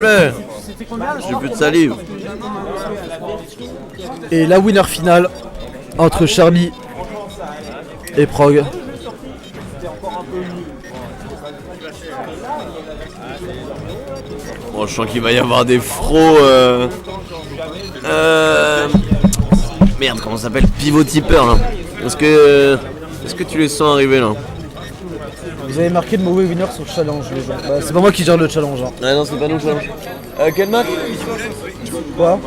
J'ai plus de salive. Et la winner finale entre Charby et Prog. Bon, je sens qu'il va y avoir des frots. Merde, comment ça s'appelle? Pivot tipper là. Est-ce que tu les sens arriver là? Vous avez marqué le mauvais winner sur le challenge, les gens. Bah, c'est pas moi qui gère le challenge. Hein. Ah non, c'est pas nous le challenge. Quel match? Quoi?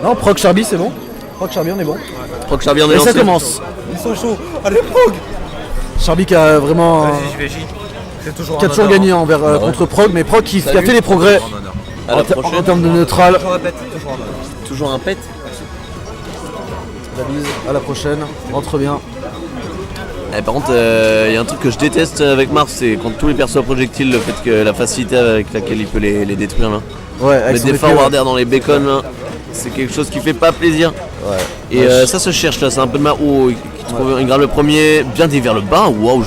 Non, Prog Charby, c'est bon. Prog Charby, on est bon. Prog Charby, on est Et lancé. ça commence. Ils sont chauds. Allez, Prog! Charby qui a vraiment. C'est toujours Qui a toujours gagné envers, contre Prog, mais Prog qui a fait les progrès À la en prochaine. termes de neutral. Toujours un pet. La bise, à la prochaine, rentre bien. Par contre, il y a un truc que je déteste avec Mars, c'est contre tous les persos à projectiles, le fait que la facilité avec laquelle il peut les détruire là. Ouais, avec Mettre son des épée, forwarders dans les bacons là, c'est quelque chose qui fait pas plaisir. Ouais. Et ça se cherche là, c'est un peu de mal. Oh, il grave le premier, bien dit vers le bas. Waouh,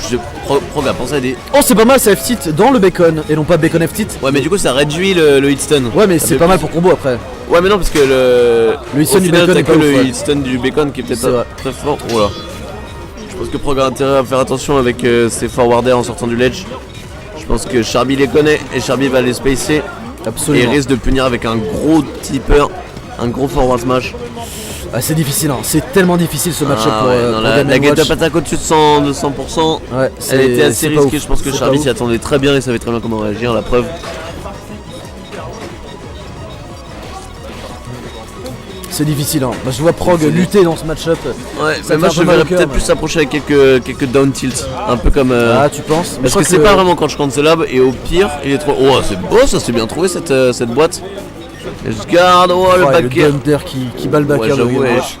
Prog a pensé à des. Oh, c'est pas mal, ça F-tit dans le bacon et non pas bacon F-tit. Ouais, mais du coup ça réduit le hit stun. Ouais, mais Ça c'est fait pas mal plus. pour combo après. Ouais, mais non, parce que le hit stun au du final, bacon t'as est que pas le ouf, ouais. hit stun du bacon qui est peut-être C'est vrai. très fort. Oh là. Je pense que Prog a intérêt à faire attention avec ses forwarders en sortant du ledge. Je pense que Charby les connaît et Charby va les spacer. Et Absolument. il risque de punir avec un gros tipper, un gros forward smash. Ah, c'est difficile, hein. C'est tellement difficile ce match-up pour, ouais, pour non, Game la & get-up Watch. attaque au-dessus de 100%. Ouais, Elle était assez c'est pas risquée, ouf. je pense que C'est Charby pas s'y ouf. attendait très bien et savait très bien comment réagir, la preuve. C'est difficile, hein. Bah, je vois Prog lutter dans ce match-up. Ouais, Ça mais moi fait un je peu mal verrais au cœur, peut-être mais- plus s'approcher avec quelques down tilts, un peu comme... Ah, tu penses? Mais parce je crois que c'est pas vraiment quand je cancel et au pire, il est trop... Oh, c'est beau, ça c'est bien trouvé cette boîte. Et je garde, oh le Ouais, le backer. Dunder qui bat le backer Ouais, de j'avoue, Game ouais. Watch.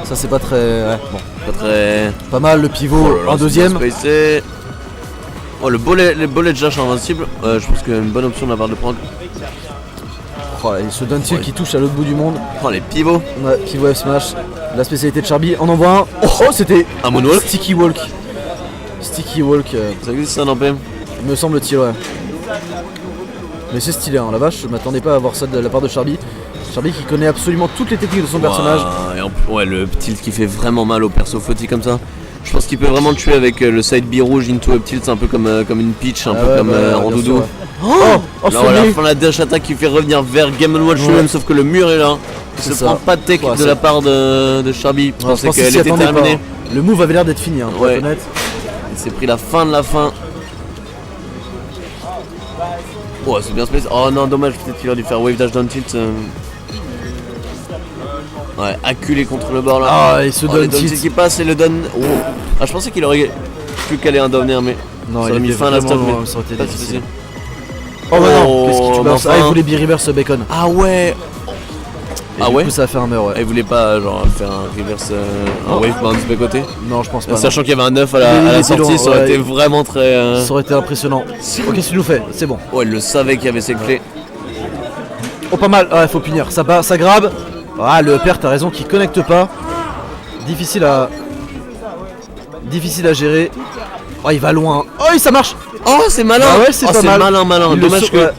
Ça, c'est pas très. Ouais, bon. Pas très... Pas mal le pivot Oh là là, en c'est deuxième. bien spacé. Oh, le bullet dash invincible, je pense qu'il y a une bonne option de la part de Prog. Oh, et ce down tilt qui touche à l'autre bout du monde. Oh, les pivots. Ouais, pivot F smash. La spécialité de Charby. On en voit un. Oh, c'était Un moonwalk. Sticky Walk. Sticky Walk, Ça existe ça, non, PM? me semble-t-il, ouais. Mais c'est stylé, hein, la vache. Je m'attendais pas à voir ça de la part de Charby. Charby qui connaît absolument toutes les techniques de son personnage. Et ouais, le tilt qui fait vraiment mal au perso flotti comme ça. Je pense qu'il peut vraiment le tuer avec le side B rouge into up tilt, un peu comme une pitch, un Ah peu ouais, comme bah, en bien doudou. sûr, ouais. Oh, Oh, là, voilà, sonné. fin la dash attack qui fait revenir vers Game & Watch Ouais. lui-même, sauf que le mur est là. Il C'est se ça. prend pas de tech Ouais, de c'est- la part de Charby. Je Ouais, pensais qu'il qu'elle s'y était attendait pas, terminée. hein. Le move avait l'air d'être fini, hein, pour Ouais. être honnête. Il s'est pris la fin de la fin. Oh, c'est bien space. Oh non, dommage, peut-être qu'il aurait dû faire wave dash down tilt. Ouais, acculé contre le bord là. Ah, et ce le down down tilt. tilt qui passe et le down. Oh. Ah, je pensais qu'il aurait pu caler un down air, mais Non, ça il aurait mis était fin à la vraiment stop. loin, Mais ça aurait été pas de difficile. soucis. Oh bah non, Oh, qu'est-ce qui tu mais balances? enfin. Ah, il voulait B-reverse ce bacon. Ah ouais. Et Ah du ouais. coup, ça a fait un meur, ouais. Il voulait pas genre faire un reverse, un Non. wave bounce de côté. Non, je pense pas. Sachant qu'il y avait un 9 à Il la était sortie, loin, ça aurait ouais. été vraiment très. non. Ça aurait été impressionnant. Oh, qu'est-ce que tu nous fais? C'est bon. Ouais, il le savait qu'il y avait ses clés. Oh, pas mal. Ah, il faut punir. Ça grabe. Ah, le père, t'as raison, qui connecte pas. Difficile à gérer. Oh, il va loin. Oh, ça marche. Oh, c'est malin! Ah ouais, c'est oh, pas mal. malin. Il le Dommage saute, que. ouais.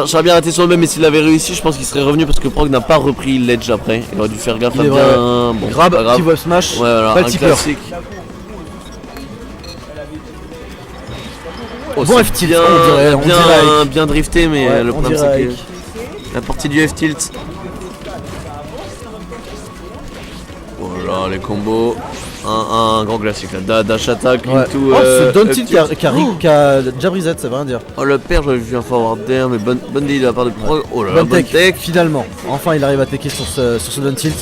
J'aurais bien arrêté sur le même, mais s'il avait réussi, je pense qu'il serait revenu parce que Prog n'a pas repris l'edge après. Il aurait dû faire gaffe Il à est bien. vrai, Bon, Grab, pas grave. petit web smash. Ouais, voilà, pas le un tipper. classique. Oh, Bon c'est F-tilt, bien, on dirait bien drifté, mais Ouais, le on problème dirait c'est que Ike. la partie du F-tilt. Oh là, les combos. Un grand classique là. Dash attack Ouais. into. Oh, ce down up tilt tilt. qui a jab reset, ça veut rien dire. Oh, le père, j'avais vu un forward d'air, mais bonne deal de la part de Prog. Oh là là, Bonne bonne tech. finalement. Enfin, il arrive à techer sur ce down tilt.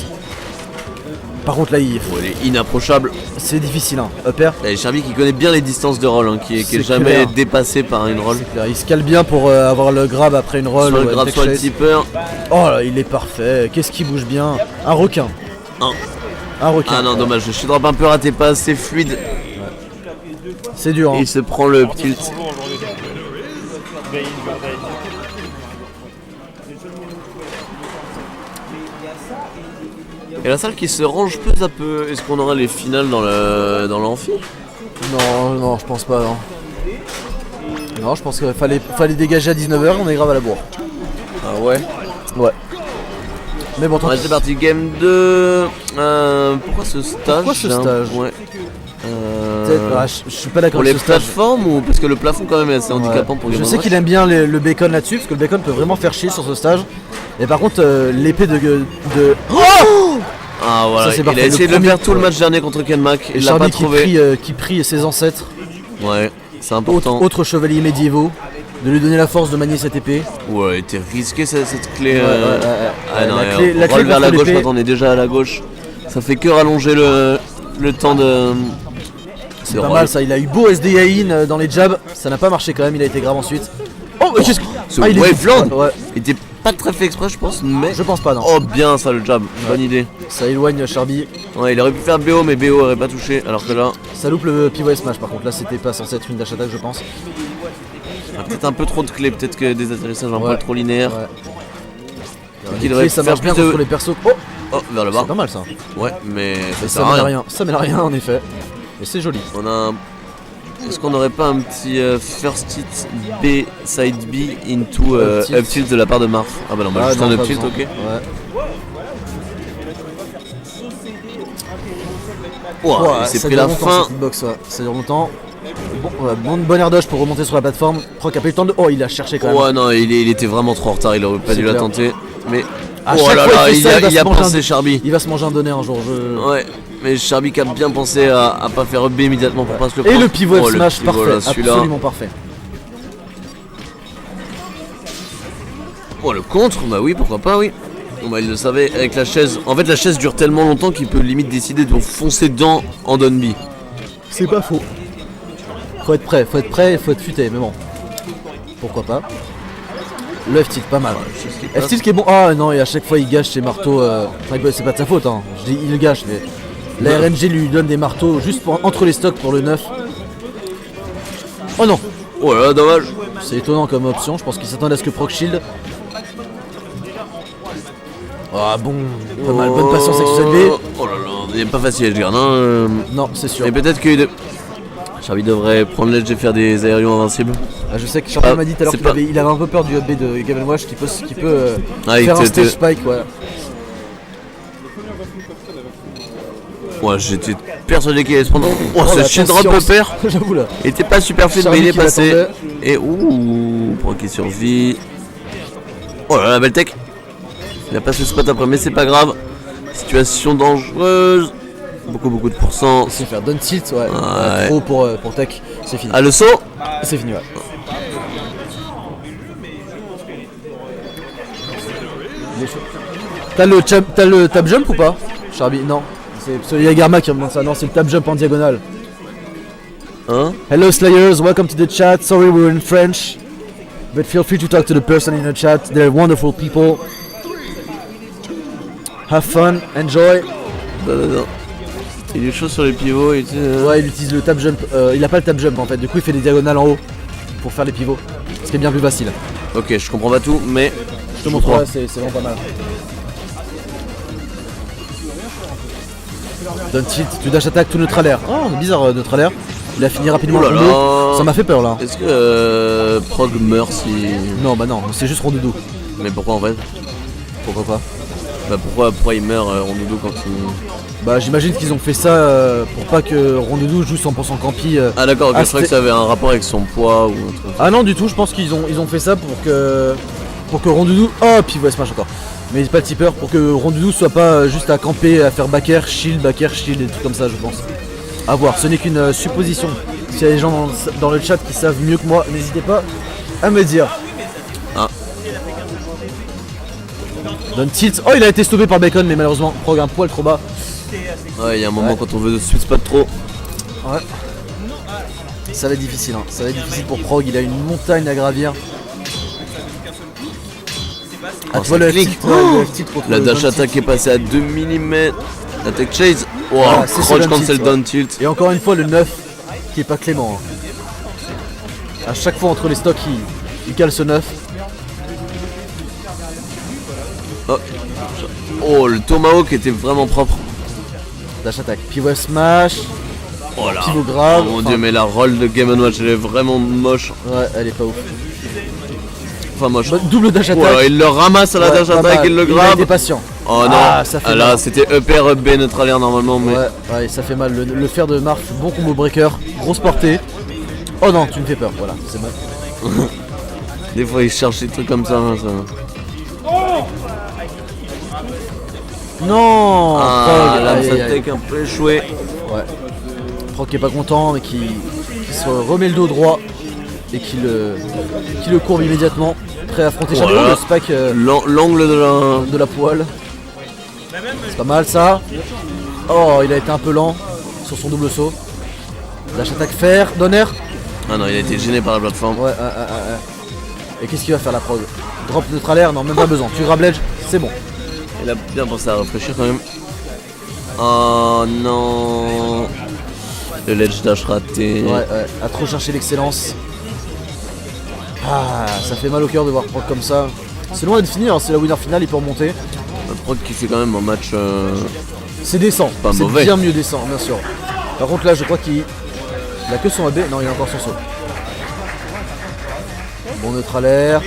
Par contre, là, Oh, il est inapprochable. c'est difficile, hein. Upper, Et Charby qui connaît bien les distances de roll, qui est C'est jamais clair. dépassé par une roll. c'est clair. Il se cale bien pour avoir le grab après une roll. Soit ou le une grab, tech soit le chase. tipper. Oh là, il est parfait. Qu'est-ce qui bouge bien? Un requin. Un requin. Ah non, dommage, le drop un peu raté, pas assez fluide. C'est dur, Et hein. il se prend le tilt. Et la salle qui se range peu à peu. Est-ce qu'on aura les finales dans l'amphi? Non, je pense pas, non. Non, je pense qu'il fallait dégager à 19h, on est grave à la bourre. Ah ouais. Ouais. Mais bon, tant Ouais, pis. c'est parti, game 2. Pourquoi ce stage Pourquoi ce J'ai un- stage Ouais. Peut-être, je suis pas d'accord Pour les avec ce stage. plateformes ou parce que le plafond quand même est assez Ouais. handicapant pour Je Game sais Watch. qu'il aime bien le bacon là-dessus, parce que le bacon peut vraiment faire chier sur ce stage. Et par contre, l'épée de... Ah voilà, Ça, c'est il parfait. a essayé Le de le faire premier- tout le match dernier contre Ken Mac, Et il l'a pas Charlie trouvé. qui prie ses ancêtres, Ouais, c'est important. autres chevaliers médiévaux, de lui donner la force de manier cette épée. Ouais, était risqué cette clé. Ouais. Ah non, La ouais, clé- la clé roll vers contre la gauche, l'épée. maintenant on est déjà à la gauche. Ça fait que rallonger le temps de. C'est pas mal ça, il a eu beau SDI dans les jabs, ça n'a pas marché quand même, il a été grave ensuite. Oh, mais qu'est-ce que... Ce il est- Waveland Ouais, il était pas très fait exprès, je pense, mais. je pense pas, non. Oh, bien ça le jab, bonne idée. Ça éloigne Charby. Ouais, il aurait pu faire BO, mais BO aurait pas touché, alors que là, Ça loupe le pivot smash par contre, là c'était pas censé être une dash attack je pense. peut-être un peu trop de clés, peut-être que des atterrissages un Ouais. peu trop linéaires. Ouais. Donc il Les devrait clés, ça faire marche bien plus de- contre les persos. Oh, Oh, vers le bas. c'est pas mal ça. Ouais, mais ça Ça sert à mène à rien. rien, ça mène à rien en effet. Mais c'est joli. On a un... Est-ce qu'on n'aurait pas un petit first hit B, side B into Up tilt. up tilt de la part de Marf? Ah bah non, bah juste non, un up pas tilt, besoin. ok. Ouais. Ouah, Ouais, il s'est ça pris dure la longtemps, fin. cette hitbox, ouais. Ça dure longtemps. Bon air dodge pour remonter sur la plateforme. Proc a pas eu le temps de. Oh, il a cherché quand même. Ouais, non, il était vraiment trop en retard, il aurait pas C'est dû la clair. tenter. Mais. À Oh chaque là fois, là, il fait ça, il va il se a manger pensé un- Charby. Il va se manger un donné un jour. Ouais, mais Charby qui a bien pensé à pas faire up B immédiatement pour pas se le Et prendre. le pivot Oh, F le smash pivot, parfait, là, celui-là. absolument parfait. Oh, le contre, bah oui, pourquoi pas, oui. Bon, bah il le savait avec la chaise. En fait, la chaise dure tellement longtemps qu'il peut limite décider de foncer dedans en down B. C'est pas faux. Faut être prêt, il faut être futé, mais bon. Pourquoi pas. Le F-tilt, pas mal. F-tilt qui est bon. Ah non, et à chaque fois il gâche ses marteaux. Enfin, c'est pas de sa faute, hein. Je dis il le gâche, mais. La RNG lui donne des marteaux juste entre les stocks pour le 9. Oh non! Oh là là, dommage. C'est étonnant comme option, je pense qu'il s'attendait à ce que proc shield. Ah bon, pas mal, bonne patience avec ce ZB. Oh là là, il est pas facile Edgar, non Non, c'est sûr. Et peut-être que Charby devrait prendre l'edge et faire des aérions invincibles. Ah, je sais que Charlie Ah, m'a dit tout à l'heure c'est qu'il pas- avait, il avait un peu peur du UB de Game & Watch qui peut Ah, il faire un te- stage spike, ouais. Ouais, j'étais persuadé qu'il allait se prendre. Oh, Oh, ce la shit drop patience. upper J'avoue là. il était pas super fluide, Charby mais il est qui passé. l'attendait. Et ouh, pour qu'il survit. Oh là là, belle tech. Il a pas ce spot après, mais c'est pas grave. Situation dangereuse. Beaucoup de pourcents. C'est faire down tilt, ouais. Ouais. Trop pour tech, c'est fini. Ah, le saut. C'est fini, ouais. Il est chaud. T'as le tap jump ou pas, Charby? Non. C'est Yagarma qui me demande ça. Non, c'est le tap jump en diagonale. Hein? Hello Slayers, welcome to the chat. Sorry we're in French, but feel free to talk to the person in the chat. They're wonderful people. Have fun, enjoy. Non. Il est chaud sur les pivots. Ouais, il utilise le tap jump. Il a pas le tap jump en fait. Du coup, il fait des diagonales en haut pour faire les pivots. Ce qui est bien plus facile. Ok, je comprends pas tout, mais. Je te montrerai, c'est vraiment pas mal. Down tilt, tu dash attack, tout neutral air. Oh, c'est bizarre, neutral air. Il a fini rapidement Oh là le combo. là. Ça m'a fait peur là. Est-ce que Prog meurt si. Non, bah non, c'est juste rondoudou. Mais pourquoi en fait? Pourquoi pas? Bah pourquoi il meurt Rondoudou quand il. Bah j'imagine qu'ils ont fait ça pour pas que Rondoudou joue 100% campi. Ah d'accord, ok, Ah, je crois que c'était- ça avait un rapport avec son poids ou un truc. Ah non du tout, je pense qu'ils ont fait ça pour que Rondoudou. Oh pivot smash encore. Mais pas le tipper, pour que Rondoudou soit pas juste à camper, à faire back air, shield et des trucs comme ça je pense. A voir, ce n'est qu'une supposition. S'il y a des gens dans le chat qui savent mieux que moi, n'hésitez pas à me dire. Ah. Down tilt. Oh il a été stoppé par Bacon mais malheureusement Prog un poil trop bas. Ouais, il y a un moment Ouais. quand on veut sweet spot trop. Ouais. Ça va être difficile, hein. Ça va être difficile pour Prog, il a une montagne à gravir. Ah, tu vois le clique. F-tilt, ouais, le F-tilt contre La le dash down tilt. attack est passée à 2 mm. La tech chase. Wow, Ah, c'est ce crotch down cancel tilt, ouais. down tilt. Et encore une fois le 9 qui est pas clément. Hein. À chaque fois entre les stocks il cale ce 9. Oh, le tomahawk était vraiment propre. Dash attack. Pivot smash. Oh là. Pivot grave. Oh mon Enfin, dieu, mais la roll de Game & Watch elle est vraiment moche. Ouais, elle est pas ouf. Enfin moche. Bah, double dash attack. Voilà, il le ramasse à la Ouais, dash pas attack, mal. il le Il a grabe. été patient. Oh non, Ah, ça fait là mal. c'était up air, up B, neutral air normalement, mais Ouais, ouais, ça fait mal. Le fer de Marf, bon combo breaker, grosse portée. Oh non, tu me fais peur, voilà, c'est mal. des fois il cherche des trucs comme ça. Hein, ça. Non Ah, Prog, là aïe, ça aïe, aïe. take un peu échoué. Ouais. Prog qui est pas content, mais qui se remet le dos droit et qui le courbe immédiatement. Prêt à affronter Shadow, Voilà. le spike L'angle de de la poêle. C'est pas mal ça. Oh, il a été un peu lent sur son double saut. Dash attack fer, donner. Ah non, il a été gêné par la plateforme. Ouais. Et qu'est-ce qu'il va faire la prog? Drop neutral air, non, même pas besoin. Tu grabes l'edge, c'est bon. Il a bien pensé à réfléchir quand même. Oh non. Le ledge dash raté. Ouais, à trop chercher l'excellence. Ah, ça fait mal au cœur de voir Prog comme ça. C'est loin d'être fini, hein, c'est la winner finale, il peut remonter. Un Prog qui fait quand même un match. C'est décent, Pas c'est mauvais. bien mieux décent, bien sûr. Par contre là, je crois qu'il a que son AB, non, il a encore son saut. Bon neutral air.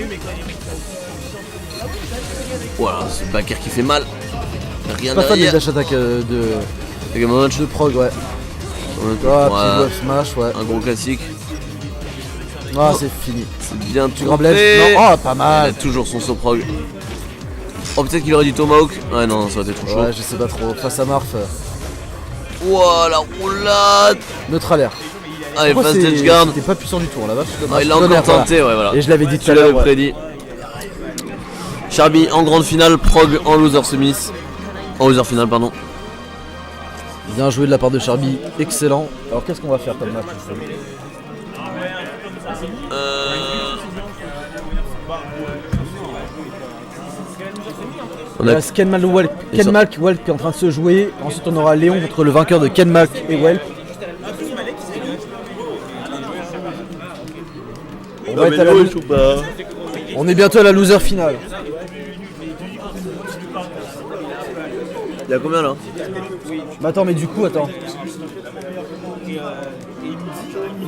Voilà, c'est Baker qui fait mal. Rien Pas fan des derrière. dash attack C'est comme un match de Prog, ouais. Ouais, Ah, petit web smash, ouais. un gros classique. Ah, c'est fini. C'est bien Tu tout. grabes l'edge. Non, oh, pas Il mal. a toujours son saut prog. Oh, peut-être qu'il aurait dit Tomahawk. Ouais, non, ça aurait été trop chaud. Ouais, je sais pas trop. Face à Marf, Ouah, la roulade. neutral air. Ah, il Pourquoi passe edge guard. C'était pas puissant du tout, là-bas. Ah, il l'a encore tenté, ouais, voilà. Et je l'avais dit tout Tu à l'heure. l'avais Ouais. prédit. Charby en grande finale, Prog en loser semis. En loser finale, pardon. Bien joué de la part de Charby, excellent. Alors qu'est-ce qu'on va faire comme match? On Il a reste Kenmalk Welp qui est en train de se jouer. Ensuite on aura Léon contre le vainqueur de Kenmalk et Welp. On, va être à la on est bientôt à la loser finale. Il y a combien là? Bah attends, mais du coup, attends.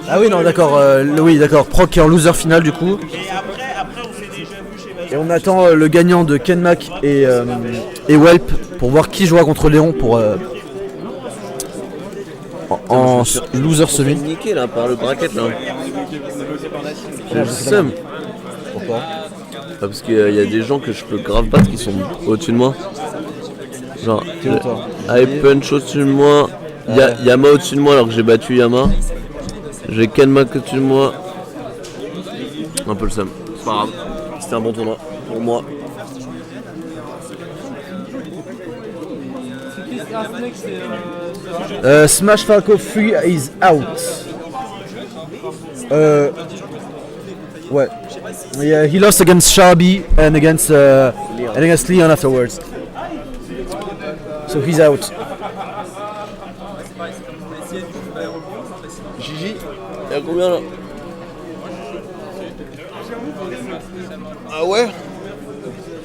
Ah oui, non, d'accord. Oui, d'accord. Proc qui est en loser finale du coup. Et on attend le gagnant de Kenmac et Welp pour voir qui jouera contre Léon pour en loser semi. Niqué là par le bracket là. J'ai le c'est seum. Pourquoi? Parce qu'il y a des gens que je peux grave battre qui sont au-dessus de moi. Genre, Qui est toi? High Punch au-dessus de moi. Yama au-dessus de moi alors que j'ai battu Yama. J'ai Kenmac au-dessus de moi. Un peu le seum. C'est pas grave. C'était un bon tournoi pour moi. Smash Falco 3 is out. Ouais. Yeah, he lost against Sharby and against Leon afterwards. So he's out. Gigi, il y a combien là? Ah ouais?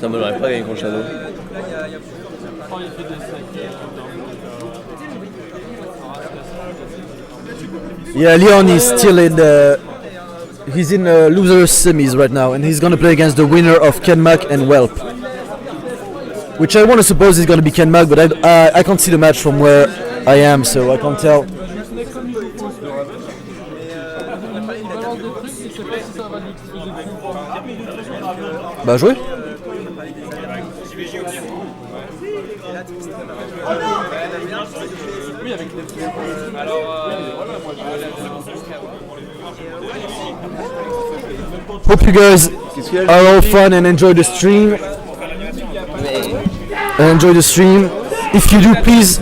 Ça me l'aurait pas gagné contre Shadow. Yeah, Leon is still in the. He's in loser semis right now, and he's gonna play against the winner of Kenmac and Welp. Which I want to suppose is gonna be Kenmac, but I can't see the match from where I am, so I can't tell. Bah joué. Hope you guys are all fun and enjoy the stream. Enjoy the stream. If you do, please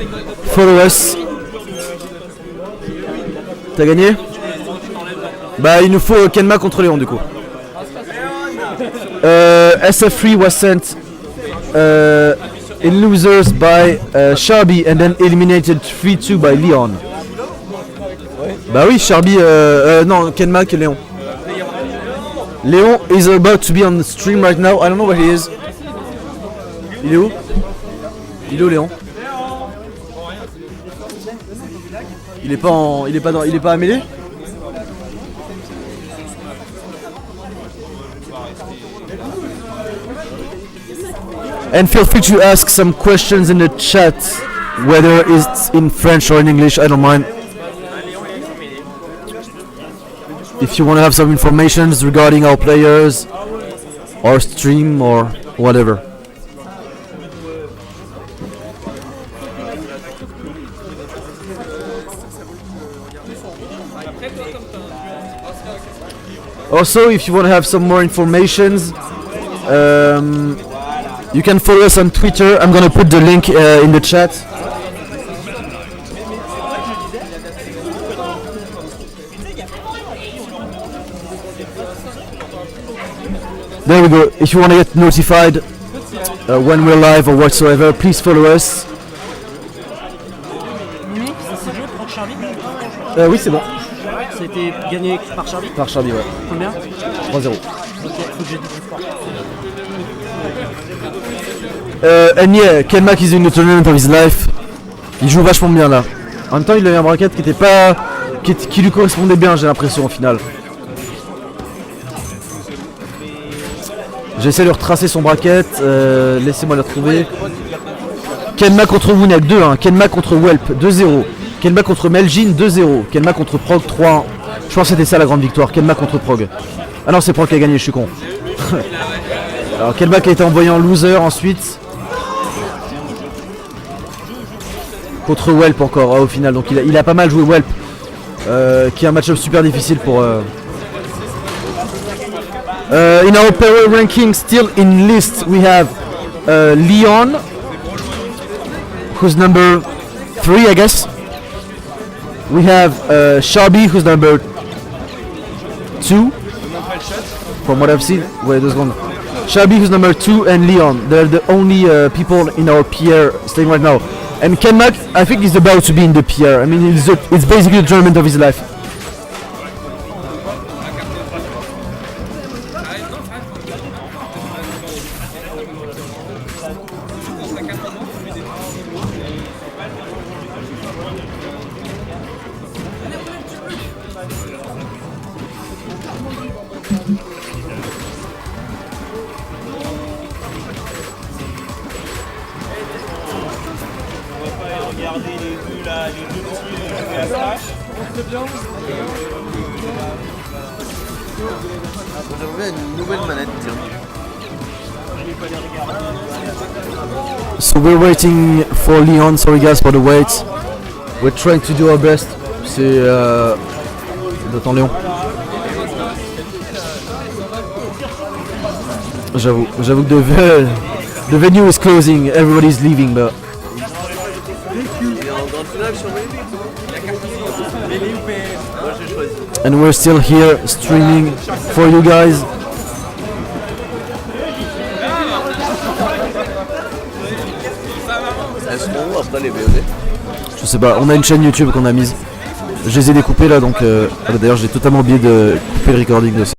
follow us. T'as gagné? Bah il nous faut Kenma contre Léon du coup. SF3 was sent in losers by Sharby and then eliminated 3-2 by Leon. Bah oui, Sharby, non, Kenmac et Léon. Léon is about to be on the stream right now. I don't know where he is. Il est où? Il est où Léon? Il est pas en, il est pas à mêlée? And feel free to ask some questions in the chat, whether it's in French or in English, I don't mind. If you want to have some information regarding our players, our stream, or whatever. Also, if you want to have some more informations, you can follow us on Twitter. I'm gonna put the link in the chat. There we go. If you want to get notified when we're live or whatsoever, please follow us. Oui, c'est bon. C'était gagné par Charlie. Par Charlie, ouais. Combien? 3-0. Ok, faut que j'ai dit plus fort. And yeah, Kenmac is in the tournament of his life. Il joue vachement bien là. En même temps, il avait un bracket qui était pas, qui lui correspondait bien, j'ai l'impression au final. J'essaie de retracer son bracket. Laissez-moi le retrouver. Kenmac contre Wunek 2-1. Kenmac contre Welp 2-0. Kenmac contre Melgin 2-0. Kenmac contre Prog 3-1. Je pense que c'était ça la grande victoire. Kenmac contre Prog. Ah non, c'est Prog qui a gagné, je suis con. Alors Kenmac a été envoyé en loser ensuite. Contre Welp encore au final. Donc il a pas mal joué Welp. Qui est un match-up super difficile pour... in our power ranking, still in list, we have Leon, who's number 3, I guess. We have Sharby, who's number 2. From what I've seen, wait, there's one. Sharby, who's number 2, and Leon. They're the only people in our PR staying right now. And Kenmac, I think he's about to be in the PR. I mean, it's basically the tournament of his life. J'aimerais une nouvelle manette, tiens. So we're waiting for Leon, sorry guys for the wait. We're trying to do our best. C'est Attends Léon. J'avoue que the venue is closing, everybody's leaving but... And we're still here streaming for you guys. Elles seront où après les VOD? Je sais pas, on a une chaîne YouTube qu'on a mise. Je les ai découpées là donc... D'ailleurs j'ai totalement oublié de couper le recording de ça.